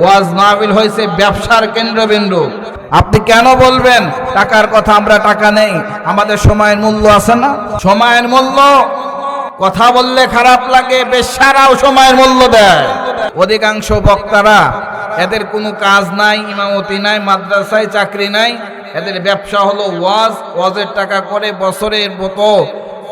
ওয়াজ মাহফিল হয়েছে ব্যবসার কেন্দ্রবিন্দু। আপনি কেন বলবেন টাকার কথা? আমরা টাকা নেই, আমাদের সময়ের মূল্য আছে না? সময়ের মূল্য কথা বললে খারাপ লাগে, বেশ্যারাও সময়ের মূল্য দেয়। অধিকাংশ বক্তারা এদের কোনো কাজ নাই, ইমামতি নাই, মাদ্রাসায় চাকরি নাই, এদের ব্যবসা হলো ওয়াজ। ওয়াজের টাকা করে বছরের মতো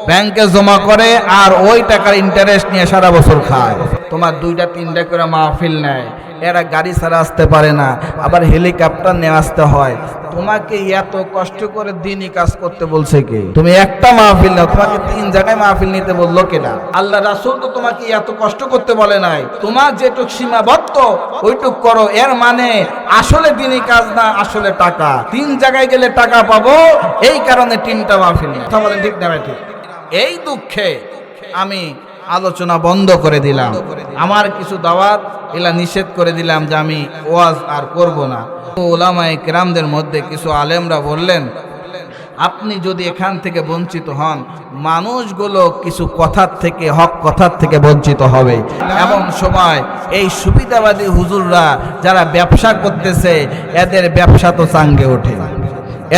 ব্যাংকে জমা করে আর ওই টাকার ইন্টারেস্ট নিয়ে সারা বছর খায়। তোমার 2টা 3টা করে মাহফিল নেয়, এরা গাড়ি ছাড়া আসতে পারে না, আবার হেলিকপ্টার নিয়ে আসতে হয়। তোমাকে এত কষ্ট করে দিনই কাজ করতে বলছে কে? তুমি একটা মাহফিল নাও, তোমাকে 3 জায়গায় মাহফিল নিতে বললো কেনা? আল্লাহ রাসূল তো তোমাকে এত কষ্ট করতে বলে নাই। তোমার যেটুক সীমাবদ্ধ ওইটুক করো। এর মানে আসলে দিনই কাজ না, আসলে টাকা। 3 জায়গায় গেলে টাকা পাবো, এই কারণে 3টা মাহফিল। কথা বলেন ঠিক না ঠিক? এই দুঃখে আমি আলোচনা বন্ধ করে দিলাম। আমার কিছু দাওয়াত এলা নিষেধ করে দিলাম যে আমি ওয়াজ আর করব না। উলামায়ে কেরামদের মধ্যে কিছু আলেমরা বললেন, আপনি যদি এখান থেকে বঞ্চিত হন, মানুষগুলো কিছু কথার থেকে, হক কথার থেকে বঞ্চিত হবে। এমন সময় এই সুবিধাবাদী হুজুররা যারা ব্যবসা করতেছে, এদের ব্যবসা তো চাঙ্গে ওঠে,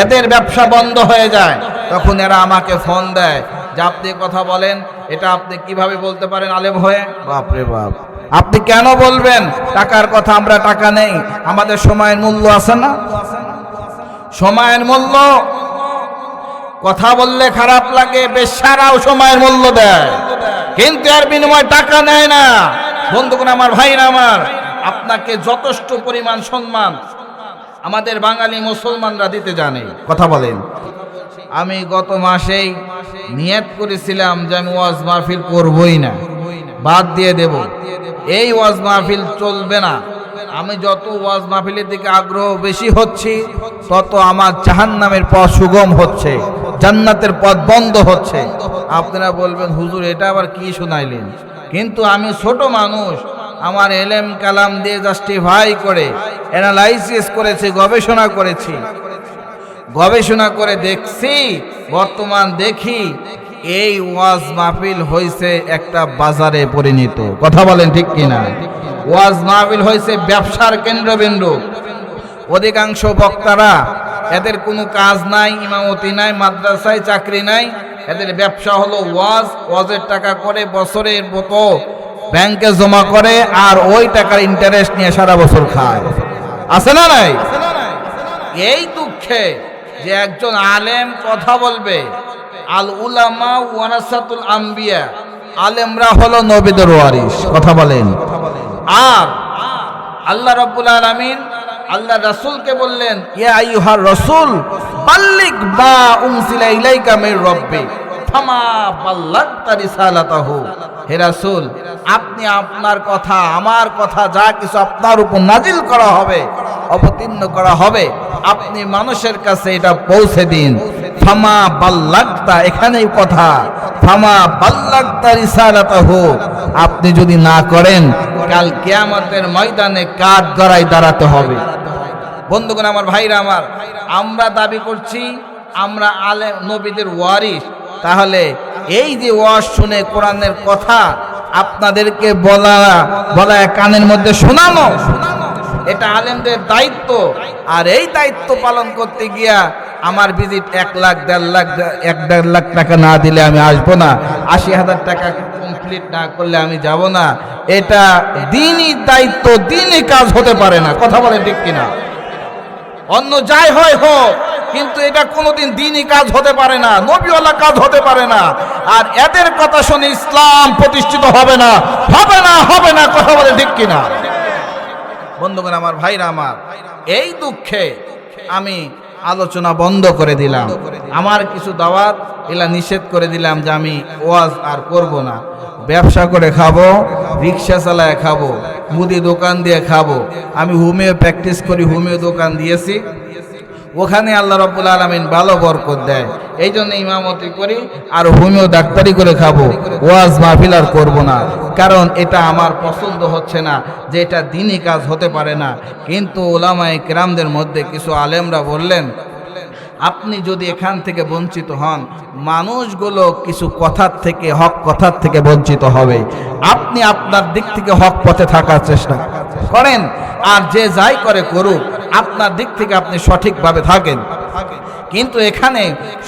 এদের ব্যবসা বন্ধ হয়ে যায়। তখন এরা আমাকে ফোন দেয় যে আপনি কথা বলেন, এটা আপনি কিভাবে বলতে পারেন আলেম হয়ে? বাপরে বাপ, আপনি কেন বলবেন টাকার কথা? আমরা টাকা নেই, আমাদের সময়ের মূল্য আছে না? সময়ের মূল্য কথা বললে খারাপ লাগে, বেশ্যারাও সময়ের মূল্য দেয়, কিন্তু এর বিনিময়ে টাকা নেয় না। বন্ধুগণ আমার, ভাইরা আমার, আপনাকে যথেষ্ট পরিমাণ সম্মান আমাদের বাঙালি মুসলমানরা দিতে জানে। কথা বলেন। আমি গত মাসেই নিয়ত করেছিলাম যে আমি ওয়াজ মাহফিল করবই না, বাদ দিয়ে দেব। এই ওয়াজ মাহফিল চলবে না। আমি যত ওয়াজ মাহফিলের দিকে আগ্রহ বেশি হচ্ছি, তত আমার জাহান্নামের পথ সুগম হচ্ছে, জান্নাতের পথ বন্ধ হচ্ছে। আপনারা বলবেন হুজুর এটা আবার কি শুনাইলেন? কিন্তু আমি ছোট মানুষ, আমার এলেম কালাম দিয়ে জাস্টিফাই করে অ্যানালাইসিস করেছি, গবেষণা করেছি, গবেষণা করে দেখছি, বর্তমান দেখি এই ওয়াজ মাহফিল হয়েছে একটা বাজারে পরিণত। কথা বলেন ঠিক কিনা? ওয়াজ মাহফিল হয়েছে ব্যবসার কেন্দ্রবিন্দু। অধিকাংশ বক্তারা এদের কোনো কাজ নাই, ইমামতি নাই, মাদ্রাসায় চাকরি নাই, এদের ব্যবসা হলো ওয়াজ। ওয়াজের টাকা করে বছরের মতো ব্যাংকে জমা করে আর ওই টাকার ইন্টারেস্ট নিয়ে সারা বছর খায়। আছে না নাই? এই দুঃখে যে একজন আলেম কথা বলবে, আল উলামা ওয়ারাসাতুল আম্বিয়া, আলেমরা হলো নবীদের ওয়ারিস। কথা বলেন। আর আল্লাহ রাব্বুল আলামিন আল্লাহ রাসূলকে বললেন, ইয়া আইয়ুহার রাসূল বাল্লিগ মা উনজিলা ইলাইকা মির রাব্বিক ফামা বাল্লাগতা রিসালাতাহু। হে রাসূল, আপনি আপনার কথা, আমার কথা, যা কিছু আপনার উপর নাজিল করা হবে, অবতীর্ণ করা হবে, আপনি মানুষের কাছে এটা পৌঁছে দিন। ফামা বাল্লাগতা, এখানেই কথা, ফামা বাল্লাগতা রিসালাতাহু, আপনি যদি না করেন, কাল কিয়ামতের ময়দানে কাঠ গড়ায় দাঁড়াতে হবে। বন্ধুগণ আমার, ভাইরা আমার, আমরা দাবি করছি আমরা আলেম, নবীদের ওয়ারিস। তাহলে এই যে ওয়াজ শুনে কোরআনের কথা আপনাদেরকে বলা কানের মধ্যে শোনানো, এটা আলেমদের দায়িত্ব। আর এই দায়িত্ব পালন করতে গিয়া আমার ভিজিট 1 লাখ 1.5 লাখ টাকা না দিলে আমি আসবো না, 80,000 টাকা কমপ্লিট না করলে আমি যাব না। এটা দিনই দায়িত্ব, দিনই কাজ হতে পারে না। কথা বলে ঠিক কিনা? অন্য যাই হয় হোক, কিন্তু এটা কোনোদিন দিনই কাজ হতে পারে না, নবীওয়ালা কাজ হতে পারে না। আর এদের কথা শুনে ইসলাম প্রতিষ্ঠিত হবে না, হবে না, হবে না। কথা বলে ঠিক কিনা? বন্ধুগণ আমার, ভাইরা আমার, এই দুঃখে আমি আলোচনা বন্ধ করে দিলাম। আমার কিছু দাওয়াত এলা নিষেধ করে দিলাম যে আমি ওয়াজ আর করব না। ব্যবসা করে খাবো, রিক্সা চালায় খাবো, মুদি দোকান দিয়ে খাবো। আমি হোমিও প্র্যাকটিস করি, হোমিও দোকান দিয়েছি, ওখানে আল্লাহ রাব্বুল আলামিন ভালো বরকত দেয়। এই জন্য ইমামতি করি আর হোমিও ডাক্তারি করে খাবো। ওয়াজ মাহফিল আর করবো না, কারণ এটা আমার পছন্দ হচ্ছে না, যে এটা দিনই কাজ হতে পারে না। কিন্তু উলামায়ে কেরামদের মধ্যে কিছু আলেমরা বললেন, আপনি যদি এখান থেকে বঞ্চিত হন, মানুষগুলো কিছু কথার থেকে, হক কথার থেকে বঞ্চিত হবে। আপনি আপনার দিক থেকে হক পথে থাকার চেষ্টা করেন। আর যে যাই করে করুক, আপনার দিক থেকে আপনি সঠিকভাবে থাকেন। কিন্তু এখানে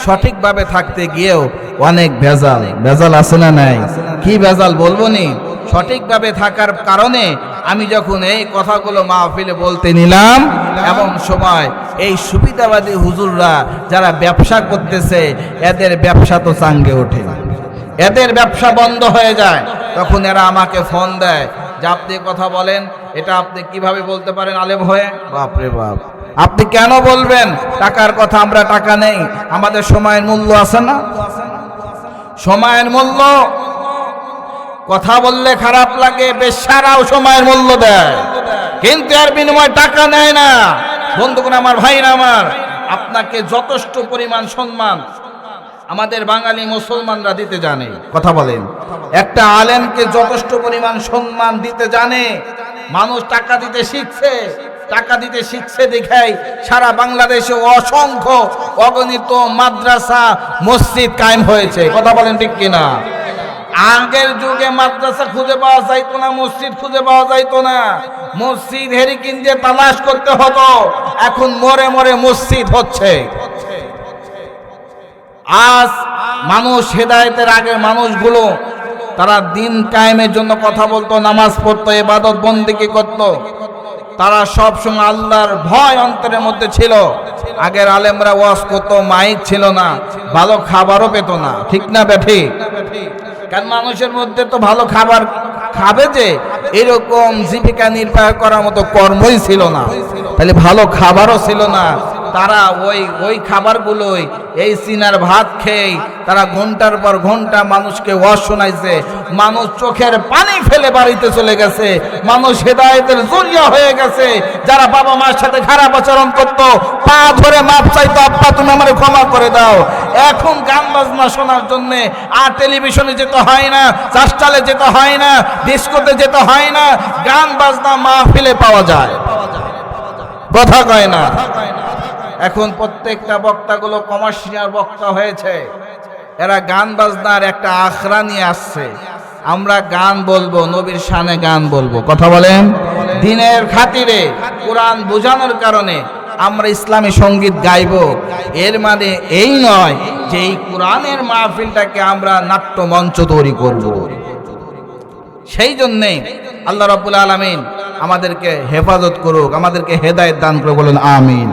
সঠিকভাবে থাকতে গিয়েও অনেক ভেজাল আছে না নাই? কি ভেজাল বলবো নি? সঠিকভাবে থাকার কারণে আমি যখন এই কথাগুলো মাহফিলে বলতে নিলাম, এমন সময় এই সুবিধাবাদী হুজুররা যারা ব্যবসা করতেছে, এদের ব্যবসা তো চাঙ্গে ওঠে, এদের ব্যবসা বন্ধ হয়ে যায়। তখন এরা আমাকে ফোন দেয় যে আপনি কথা বলেন, এটা আপনি কিভাবে বলতে পারেন আলেম হয়ে? বাপরে বাপ, আপনি কেন বলবেন টাকার কথা? আমরা টাকা নেই, আমাদের সময়ের মূল্য আছে না? সময়ের মূল্য, কথা বললে খারাপ লাগে, বেশ্যারাও সময়ের মূল্য দেয়, কিন্তু এর বিনিময়ে টাকা নেয় না। বন্ধুগণ আমার, ভাইরা আমার, আপনাকে যথেষ্ট পরিমাণ সম্মান আমাদের বাঙালি মুসলমানরা দিতে জানে। কথা বলেন, একটা আলেমকে যথেষ্ট পরিমাণ সম্মান দিতে জানে। মানুষ টাকা দিতে শিখছে, টাকা দিতে শিখছে দেখাই সারা বাংলাদেশে অসংখ্য অগণিত মাদ্রাসা মসজিদ কায়েম হয়েছে। কথা বলেন ঠিক কিনা? আগের যুগে মাদ্রাসা খুঁজে পাওয়া যাইতো না, মসজিদ খুঁজে পাওয়া যাইতো না, মসজিদ হেরিকিন দিয়ে তালাশ করতে হতো। এখন মরে মরে মসজিদ হচ্ছে। আজ মানুষ, হেদায়েতের আগের মানুষগুলো, তারা দিন কায়েমের জন্য কথা বলতো, নামাজ পড়তো, ইবাদত বন্দেগী করতো, তারা সব সময় আল্লাহর ভয় অন্তরের মধ্যে ছিল। আগের আলেমরা ওয়াজ করতো, মাইক ছিল না, ভালো খাবারও পেত না। ঠিক না বেঠিক? কারণ মানুষের মধ্যে তো ভালো খাবার খাবে যে এরকম জীবিকা নির্বাহ করার মতো কর্মই ছিল না, তাহলে ভালো খাবারও ছিল না। তারা ওই খাবারগুলোই, এই সিনার ভাত খেয়ে তারা ঘন্টার পর ঘন্টা মানুষকে ওয়াজ শোনাইছে। মানুষ চোখের পানি ফেলে বাড়িতে চলে গেছে, মানুষ হেদায়েতের জরিয়া হয়ে গেছে। যারা বাবা মার সাথে খারাপ আচরণ করতো, পা ধরে মাপ চাইতো, আব্বা তুমি আমারে ক্ষমা করে দাও। এখন গান বাজনা শোনার জন্য আর টেলিভিশনে যেতে হয় না, চাষটালে যেতে হয় না, ডিস্কোতে যেতে হয় না, গান বাজনা মাহফিলে পাওয়া যায়। কথা কয় না? এখন প্রত্যেকটা বক্তাগুলো কমার্শিয়াল বক্তা হয়েছে। এরা গান বাজনার একটা আখড়া নিয়ে আসছে। আমরা গান বলবো, নবীর শানে গান বলবো। কথা বলেন, দিনের খাতিরে, কোরআন বোঝানোর কারণে আমরা ইসলামী সঙ্গীত গাইব। এর মানে এই নয় যে এই কোরআনের মাহফিলটাকে আমরা নাট্য মঞ্চ তৈরি করব। সেই জন্যে আল্লাহ রাব্বুল আলামিন আমাদেরকে হেফাজত করুক, আমাদেরকে হেদায়েত দান করে, বলেন আমিন।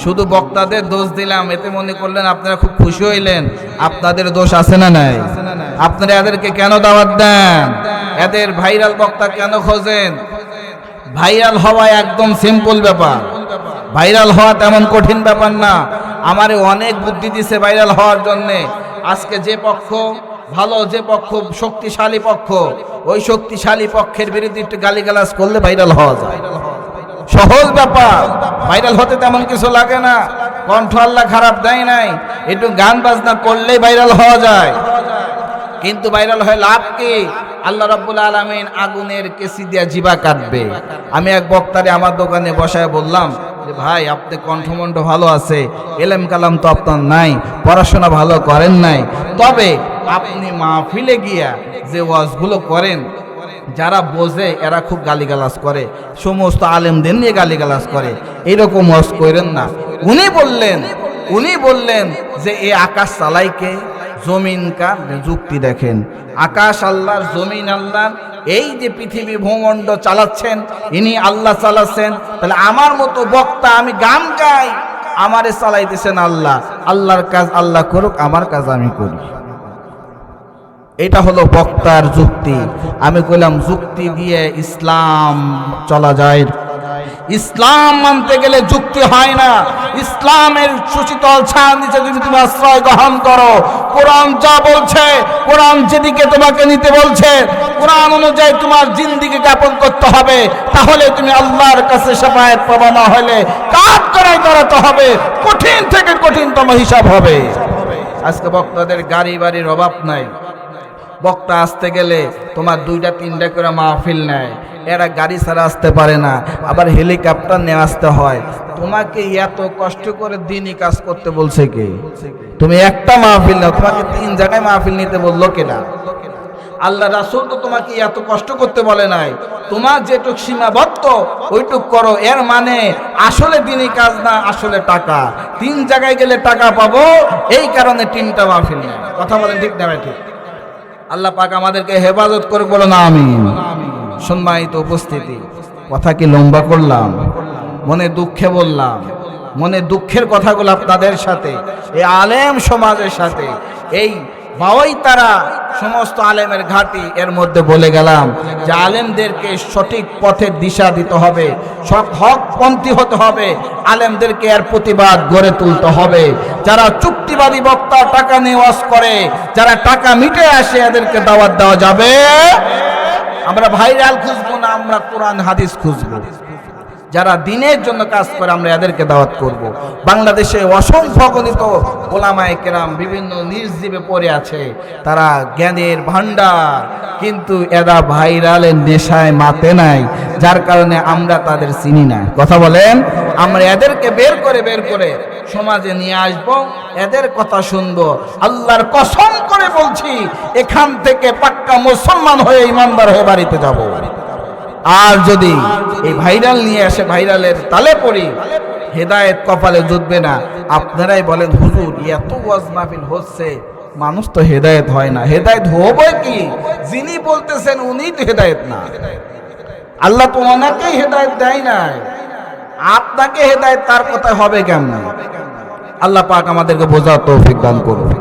শুধু বক্তাদের দোষ দিলাম, এতে মনে করলেন আপনারা খুব খুশি হইলেন। আপনাদের দোষ আছে না নাই? আপনারা এদেরকে কেন দাওয়াত দেন? এদের ভাইরাল বক্তা কেন খোঁজেন? ভাইরাল হওয়া একদম সিম্পল ব্যাপার। ভাইরাল হওয়া তেমন কঠিন ব্যাপার না। আমারে অনেক বুদ্ধি দিছে ভাইরাল হওয়ার জন্যে। আজকে যে পক্ষ ভালো, যে পক্ষ শক্তিশালী পক্ষ, ওই শক্তিশালী পক্ষের বিরুদ্ধে একটু গালিগালাজ করলে ভাইরাল হওয়া যায়। সহজ ব্যাপার, ভাইরাল হতে তেমন কিছু লাগে না। কণ্ঠ আল্লাহ খারাপ দেয় নাই, একটু গান বাজনা করলেই ভাইরাল হওয়া যায়। কিন্তু ভাইরাল হয়ে লাভ কি? আল্লাহ রাব্বুল আলামিন আগুনের কেসি দিয়া জিবা কাটবে। আমি এক বক্তারে আমার দোকানে বসায় বললাম যে ভাই, আপনি কণ্ঠমণ্ঠ ভালো আছে, এলেম কালাম তো আপনার নাই, পড়াশোনা ভালো করেন নাই, তবে আপনি মাহফিলে গিয়া যে ওয়াজগুলো করেন, যারা বোঝে এরা খুব গালিগালাজ করে, সমস্ত আলেমদের নিয়ে গালিগালাজ করে, এইরকম ওয়াজ করেন না। উনি বললেন যে এই আকাশ চালাইকে, জমিন কার? যুক্তি দেখেন, আকাশ আল্লাহর, জমিন আল্লাহর। এই যে পৃথিবী ভূমণ্ড চালাচ্ছেন, ইনি আল্লাহ চালাচ্ছেন। তাহলে আমার মতো বক্তা, আমি গান গাই, আমারে চালাইতেছেন আল্লাহ। আল্লাহর কাজ আল্লাহ করুক, আমার কাজ আমি করি। এটা হলো বক্তার যুক্তি। আমি কইলাম যুক্তি দিয়ে ইসলাম চলা যায়? ইসলাম মানতে গেলে যুক্তি হয় না। ইসলামের সুশীতল ছায়া নিচে যদি তুমি আশ্রয় গ্রহণ করো, কোরআন যা বলছে, কোরআন যেদিকে তোমাকে নিতে বলছে, কোরআন অনুযায়ী তোমার জিন্দেগি যাপন করতে হবে, তাহলে তুমি আল্লাহর কাছে শাফায়াত পাবা। না হলে কাজ করাতে হবে, কঠিন থেকে কঠিনতম হিসাব হবে। আজকে বক্তাদের গাড়ি বাড়ির অভাব নাই। বক্তা আসতে গেলে তোমার 2-3টা করে মাহফিল নেয়। এরা গাড়ি ছাড়া আসতে পারে না, আবার হেলিকপ্টার নিয়ে আসতে হয়। তোমাকে এত কষ্ট করে দিনই কাজ করতে বলছে কে? তুমি একটা মাহফিল নাও, তোমাকে 3 জায়গায় মাহফিল নিতে বললো কেনা? আল্লাহ রাসূল তো তোমাকে এত কষ্ট করতে বলে নাই, তোমার যেটুক সীমাবদ্ধ ওইটুক করো। এর মানে আসলে দিনই কাজ না, আসলে টাকা। 3 জায়গায় গেলে টাকা পাবো, এই কারণে 3টা মাহফিল নেয়। কথা বলেন ঠিক না ঠিক? আল্লাহ পাক আমাদেরকে হেফাজত করে, বলো না আমিন। সম্মানিত উপস্থিতি, কথা কি লম্বা করলাম? মনে দুঃখে বললাম, মনে দুঃখের কথাগুলো আপনাদের সাথে, এই আলেম সমাজের সাথে, এই বাওয়াই তারা সমস্ত আলেমের ঘাঁটি, এর মধ্যে বলে গেলাম যে আলেমদেরকে সঠিক পথের দিশা দিতে হবে, সব হকপন্থী হতে হবে। আলেমদেরকে এর প্রতিবাদ গড়ে তুলতে হবে। যারা চুক্তিবাদী বক্তা, টাকা নিয়ে ওয়াজ করে, যারা টাকা মিটে আসে, এদেরকে দাওয়াত দেওয়া যাবে। আমরা ভাইরাল খুঁজবো না, আমরা কোরআন হাদিস খুঁজবো। যারা দিনের জন্য কাজ করে, আমরা এদেরকে দাওয়াত করব। বাংলাদেশে অসংখ্য গণিত ওলামায়ে কেরাম বিভিন্ন নির্জীবে পড়ে আছে, তারা জ্ঞানের ভান্ডার, কিন্তু এরা ভাইরালের নেশায় মাতে নাই, যার কারণে আমরা তাদের চিনি না। কথা বলেন, আমরা এদেরকে বের করে সমাজে নিয়ে আসব, এদের কথা শুনবো। আল্লাহর কসম করে বলছি, এখান থেকে পাক্কা মুসলমান হয়ে, ইমানদার হয়ে বাড়িতে যাব। আর যদি এই ভাইরাল নিয়ে আসে, ভাইরালের তালে পড়ি, হেদায়েত কপালে জুটবে না। আপনারাই বলেন, হুজুর এত ওয়াজ মাহফিল হচ্ছে, মানুষ তো হেদায়েত হয় না। হেদায়েত হবে কি? যিনি বলতেছেন উনি তো হেদায়েত না। আল্লাহ তো ওনাকেই হেদায়েত দেয় নাই, আপনাকে হেদায়েত তার কথা হবে কেমন? আল্লাহ পাক আমাদেরকে বোঝার তৌফিক দান করুন।